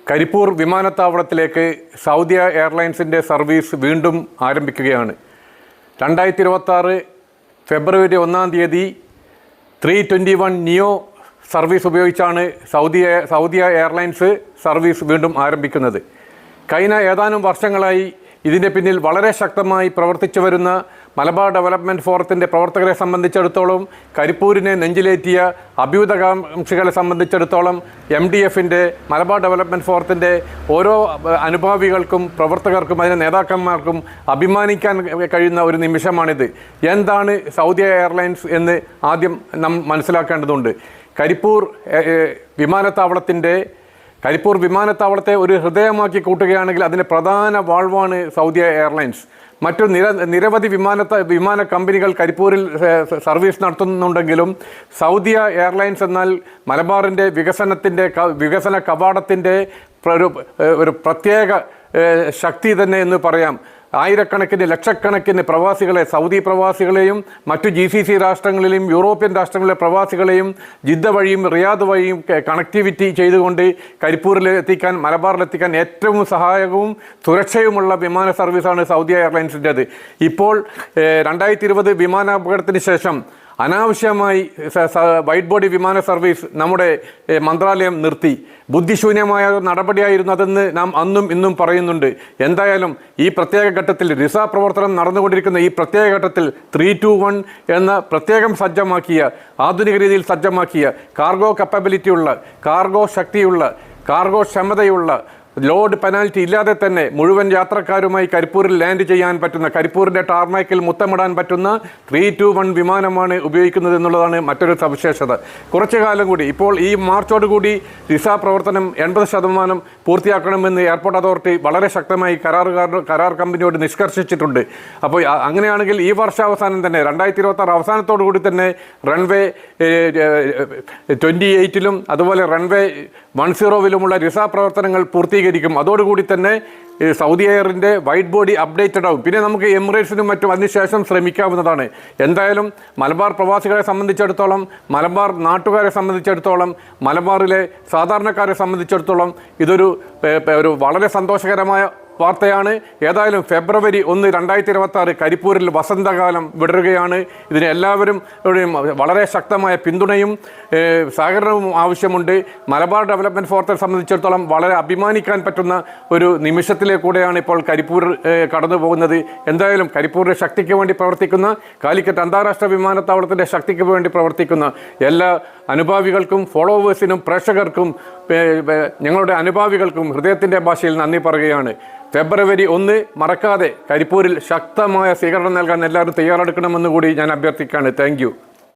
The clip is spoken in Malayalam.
കരിപ്പൂർ വിമാനത്താവളത്തിലേക്ക് സൗദി എയർലൈൻസിൻ്റെ സർവീസ് വീണ്ടും ആരംഭിക്കുകയാണ്. 2026 ഫെബ്രുവരി 1-ാം തീയതി 321 നിയോ സർവീസ് ഉപയോഗിച്ചാണ് സൗദി എയർലൈൻസ് സർവീസ് വീണ്ടും ആരംഭിക്കുന്നത്. കഴിഞ്ഞ ഏതാനും വർഷങ്ങളായി ഇതിൻ്റെ പിന്നിൽ വളരെ ശക്തമായി പ്രവർത്തിച്ചു വരുന്ന മലബാർ ഡെവലപ്മെൻറ്റ് ഫോറത്തിൻ്റെ പ്രവർത്തകരെ സംബന്ധിച്ചിടത്തോളം, കരിപ്പൂരിനെ നെഞ്ചിലേറ്റിയ അഭ്യുദകാംക്ഷികളെ സംബന്ധിച്ചിടത്തോളം, MDFൻ്റെ മലബാർ ഡെവലപ്മെൻറ്റ് ഫോറത്തിൻ്റെ ഓരോ അനുഭാവികൾക്കും പ്രവർത്തകർക്കും അതിൻ്റെ നേതാക്കന്മാർക്കും അഭിമാനിക്കാൻ കഴിയുന്ന ഒരു നിമിഷമാണിത്. എന്താണ് സൗദി എയർലൈൻസ് എന്ന് ആദ്യം നാം മനസ്സിലാക്കേണ്ടതുണ്ട്. കരിപ്പൂർ വിമാനത്താവളത്തെ ഒരു ഹൃദയമാക്കി കൂട്ടുകയാണെങ്കിൽ അതിൻ്റെ പ്രധാന വാൾവാണ് സൗദി എയർലൈൻസ്. മറ്റു നിരവധി വിമാന കമ്പനികൾ കരിപ്പൂരിൽ സർവീസ് നടത്തുന്നുണ്ടെങ്കിലും സൗദി എയർലൈൻസ് എന്നാൽ മലബാറിൻ്റെ വികസന കവാടത്തിൻ്റെ ഒരു പ്രത്യേക ശക്തി തന്നെ എന്ന് പറയാം. ആയിരക്കണക്കിന് ലക്ഷക്കണക്കിന് പ്രവാസികളെ, സൗദി പ്രവാസികളെയും മറ്റു GCC രാഷ്ട്രങ്ങളിലെയും യൂറോപ്യൻ രാഷ്ട്രങ്ങളിലെ പ്രവാസികളെയും ജിദ്ദ വഴിയും റിയാദ് വഴിയും കണക്ടിവിറ്റി ചെയ്തുകൊണ്ട് കരിപ്പൂരിലെത്തിക്കാൻ, മലബാറിലെത്തിക്കാൻ ഏറ്റവും സഹായകവും സുരക്ഷയുമുള്ള വിമാന സർവീസാണ് സൗദി എയർലൈൻസിൻ്റേത്. ഇപ്പോൾ 2020 വിമാനാപകടത്തിന് ശേഷം അനാവശ്യമായി വൈറ്റ് ബോഡി വിമാന സർവീസ് നമ്മുടെ മന്ത്രാലയം നിർത്തി. ബുദ്ധിശൂന്യമായ നടപടിയായിരുന്നു അതെന്ന് നാം അന്നും ഇന്നും പറയുന്നുണ്ട്. എന്തായാലും ഈ പ്രത്യേക ഘട്ടത്തിൽ റിസ പ്രവർത്തനം നടന്നുകൊണ്ടിരിക്കുന്ന ഈ പ്രത്യേക ഘട്ടത്തിൽ 321 എന്ന പ്രത്യേകം സജ്ജമാക്കിയ, ആധുനിക രീതിയിൽ സജ്ജമാക്കിയ, കാർഗോ കപ്പബിലിറ്റിയുള്ള, കാർഗോ ശക്തിയുള്ള, കാർഗോ ക്ഷമതയുള്ള, ലോഡ് പെനാൽറ്റി ഇല്ലാതെ തന്നെ മുഴുവൻ യാത്രക്കാരുമായി കരിപ്പൂരിൽ ലാൻഡ് ചെയ്യാൻ പറ്റുന്ന, കരിപ്പൂരിൻ്റെ ടാർമാക്കിൽ മുത്തമിടാൻ പറ്റുന്ന 321 വിമാനമാണ് ഉപയോഗിക്കുന്നത് എന്നുള്ളതാണ് മറ്റൊരു സവിശേഷത. കുറച്ചു കാലം കൂടി, ഇപ്പോൾ ഈ മാർച്ചോടുകൂടി വിസ പ്രവർത്തനം 80% പൂർത്തിയാക്കണമെന്ന് എയർപോർട്ട് അതോറിറ്റി വളരെ ശക്തമായി കരാർ കമ്പനിയോട് നിഷ്കർഷിച്ചിട്ടുണ്ട്. അപ്പോൾ അങ്ങനെയാണെങ്കിൽ ഈ വർഷാവസാനം തന്നെ 2026 അവസാനത്തോടു കൂടി തന്നെ റൺവേ 28-ലും അതുപോലെ റൺവേ 10-ലുമുള്ള വിസ പ്രവർത്തനങ്ങൾ പൂർത്തീകരിക്കും. അതോടുകൂടി തന്നെ സൗദി എയറിൻ്റെ വൈറ്റ് ബോഡി അപ്ഡേറ്റഡ് ആവും. പിന്നെ നമുക്ക് എമിറേറ്റ്സിനും മറ്റും അതിനുശേഷം ശ്രമിക്കാവുന്നതാണ്. എന്തായാലും മലബാർ പ്രവാസികളെ സംബന്ധിച്ചിടത്തോളം, മലബാർ നാട്ടുകാരെ സംബന്ധിച്ചിടത്തോളം, മലബാറിലെ സാധാരണക്കാരെ സംബന്ധിച്ചിടത്തോളം ഇതൊരു വളരെ സന്തോഷകരമായ വാർത്തയാണ്. ഏതായാലും ഫെബ്രുവരി 1, 2026 കരിപ്പൂരിൽ വസന്തകാലം വിടരുകയാണ്. ഇതിന് എല്ലാവരും വളരെ ശക്തമായ പിന്തുണയും സഹകരണവും ആവശ്യമുണ്ട്. മലബാർ ഡെവലപ്മെൻറ്റ് ഫോറത്തെ സംബന്ധിച്ചിടത്തോളം വളരെ അഭിമാനിക്കാൻ പറ്റുന്ന ഒരു നിമിഷത്തിലേക്കൂടെയാണ് ഇപ്പോൾ കരിപ്പൂർ കടന്നു പോകുന്നത്. എന്തായാലും കരിപ്പൂരിൻ്റെ ശക്തിക്ക് വേണ്ടി പ്രവർത്തിക്കുന്ന, കാലിക്കറ്റ് അന്താരാഷ്ട്ര വിമാനത്താവളത്തിൻ്റെ ശക്തിക്ക് വേണ്ടി പ്രവർത്തിക്കുന്ന എല്ലാ അനുഭാവികൾക്കും, ഫോളോവേഴ്സിനും, പ്രേക്ഷകർക്കും, ഞങ്ങളുടെ അനുഭാവികൾക്കും ഹൃദയത്തിൻ്റെ ഭാഷയിൽ നന്ദി പറയുകയാണ്. ഫെബ്രുവരി 1 മറക്കാതെ കരിപ്പൂരിൽ ശക്തമായ സ്വീകരണം നൽകാൻ എല്ലാവരും തയ്യാറെടുക്കണമെന്ന് കൂടി ഞാൻ അഭ്യർത്ഥിക്കുകയാണ്. Thank you.